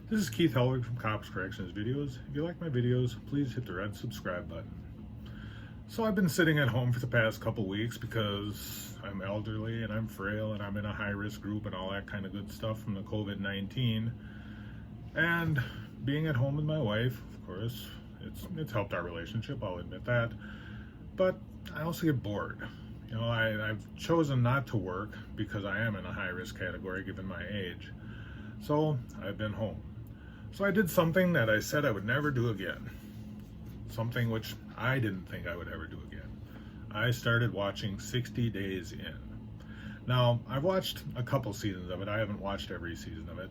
This is Keith Helwig from Cops Corrections Videos. If you like my videos, please hit the red subscribe button. So I've been sitting at home for the past couple weeks because I'm elderly and I'm frail and I'm in a high-risk group and all that kind of good stuff from the COVID-19. And being at home with my wife, of course, it's helped our relationship, I'll admit that. But I also get bored. I've chosen not to work because I am in a high-risk category given my age. So I've been home. So I did something that I said I would never do again. Something which I didn't think I would ever do again. I started watching 60 Days In. Now, I've watched a couple seasons of it. I haven't watched every season of it.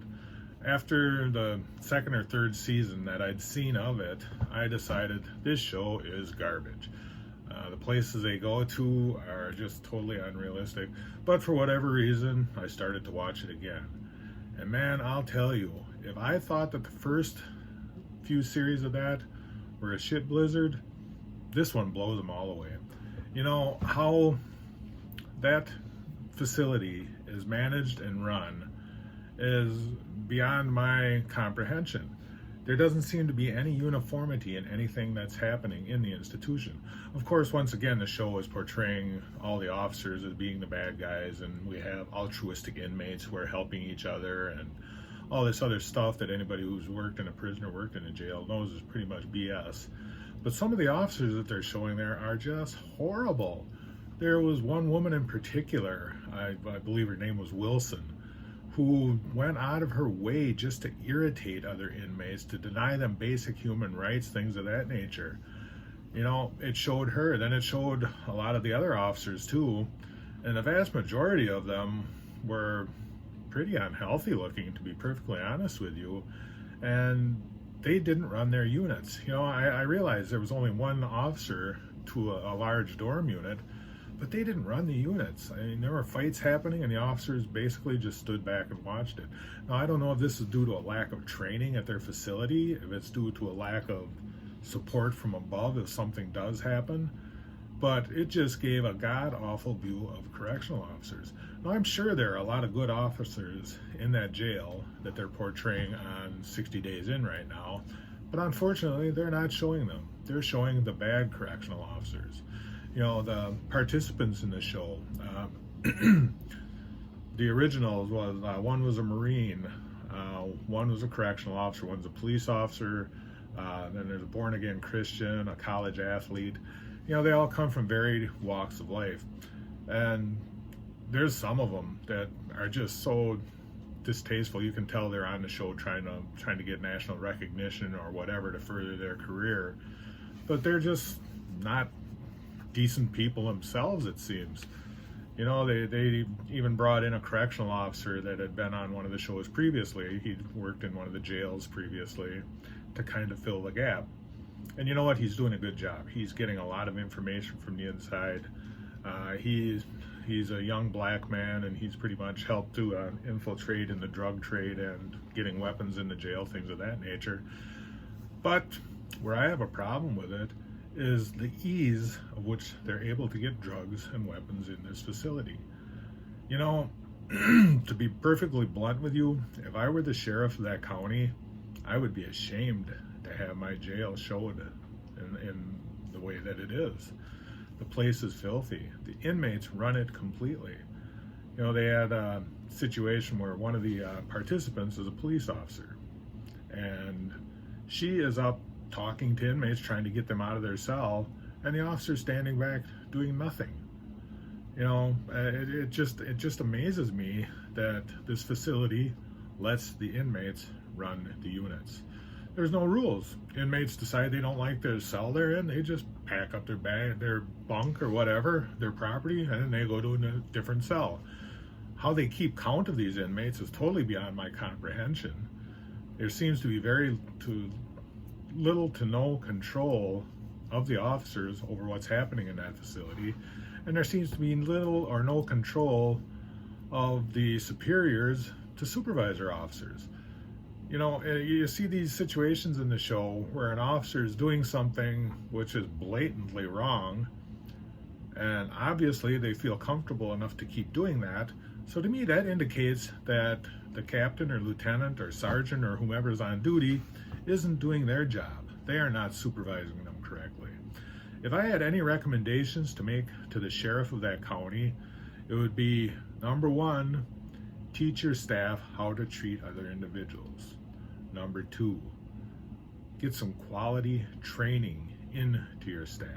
After the second or third season that I'd seen of it, I decided this show is garbage. The places they go to are just totally unrealistic. But for whatever reason, I started to watch it again. And man, I'll tell you, if I thought that the first few series of that were a shit blizzard, this one blows them all away. How that facility is managed and run is beyond my comprehension. There doesn't seem to be any uniformity in anything that's happening in the institution. Of course, once again, the show is portraying all the officers as being the bad guys, and we have altruistic inmates who are helping each other, and all this other stuff that anybody who's worked in a prison or worked in a jail knows is pretty much BS. But some of the officers that they're showing there are just horrible. There was one woman in particular, I believe her name was Wilson, who went out of her way just to irritate other inmates, to deny them basic human rights, things of that nature. It showed her, then it showed a lot of the other officers too, and the vast majority of them were pretty unhealthy looking, to be perfectly honest with you, and they didn't run their units. I realized there was only one officer to a large dorm unit, but they didn't run the units. I mean, there were fights happening and the officers basically just stood back and watched it. Now, I don't know if this is due to a lack of training at their facility, if it's due to a lack of support from above if something does happen, but it just gave a god-awful view of correctional officers. Now, I'm sure there are a lot of good officers in that jail that they're portraying on 60 Days In right now, but unfortunately, they're not showing them. They're showing the bad correctional officers. The participants in the show, the originals was, one was a Marine, one was a correctional officer, one's a police officer, then there's a born-again Christian, a college athlete. They all come from varied walks of life. And there's some of them that are just so distasteful. You can tell they're on the show trying to get national recognition or whatever to further their career. But they're just not decent people themselves, it seems. They even brought in a correctional officer that had been on one of the shows previously. He'd worked in one of the jails previously to kind of fill the gap. And you know what? He's doing a good job. He's getting a lot of information from the inside. He's a young black man, and he's pretty much helped to infiltrate in the drug trade and getting weapons in the jail, things of that nature. But where I have a problem with it is the ease of which they're able to get drugs and weapons in this facility. To be perfectly blunt with you, if I were the sheriff of that county, I would be ashamed to have my jail showed in the way that it is. The place is filthy. The inmates run it completely. They had a situation where one of the participants is a police officer, and she is up talking to inmates, trying to get them out of their cell, and the officer's standing back doing nothing. It just amazes me that this facility lets the inmates run the units. There's no rules. Inmates decide they don't like the cell they're in, they just pack up their bunk or whatever, their property, and then they go to a different cell. How they keep count of these inmates is totally beyond my comprehension. There seems to be little to no control of the officers over what's happening in that facility, and there seems to be little or no control of the superiors to supervisor officers. You see these situations in the show where an officer is doing something which is blatantly wrong, and obviously they feel comfortable enough to keep doing that, So to me, that indicates that the captain or lieutenant or sergeant or whomever is on duty isn't doing their job. They are not supervising them correctly. If I had any recommendations to make to the sheriff of that county, it would be, number one, teach your staff how to treat other individuals. Number two, get some quality training into your staff.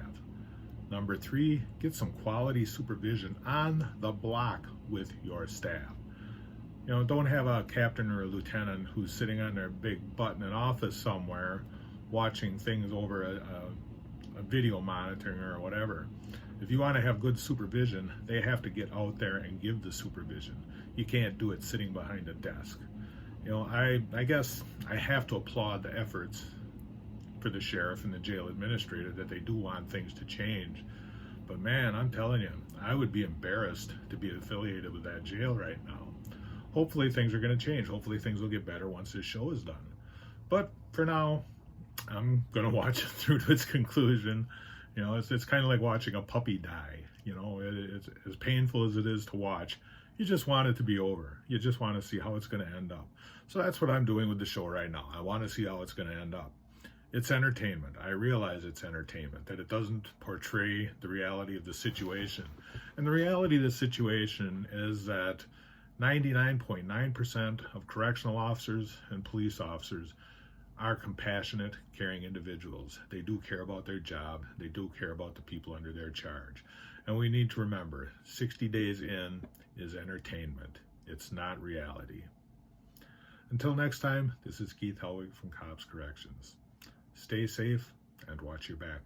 Number three, get some quality supervision on the block with your staff. You know, don't have a captain or a lieutenant who's sitting on their big butt in an office somewhere watching things over a video monitoring or whatever. If you want to have good supervision, they have to get out there and give the supervision. You can't do it sitting behind a desk. You know, I guess I have to applaud the efforts for the sheriff and the jail administrator that they do want things to change. But man, I'm telling you, I would be embarrassed to be affiliated with that jail right now. Hopefully things are going to change. Hopefully things will get better once this show is done. But for now, I'm going to watch it through to its conclusion. You know, it's kind of like watching a puppy die. You know, it's as painful as it is to watch. You just want it to be over. You just want to see how it's going to end up. So that's what I'm doing with the show right now. I want to see how it's going to end up. It's entertainment. I realize it's entertainment, that it doesn't portray the reality of the situation. And the reality of the situation is that 99.9% of correctional officers and police officers are compassionate, caring individuals. They do care about their job. They do care about the people under their charge. And we need to remember, 60 days in is entertainment. It's not reality. Until next time, this is Keith Helwig from Cops Corrections. Stay safe and watch your back.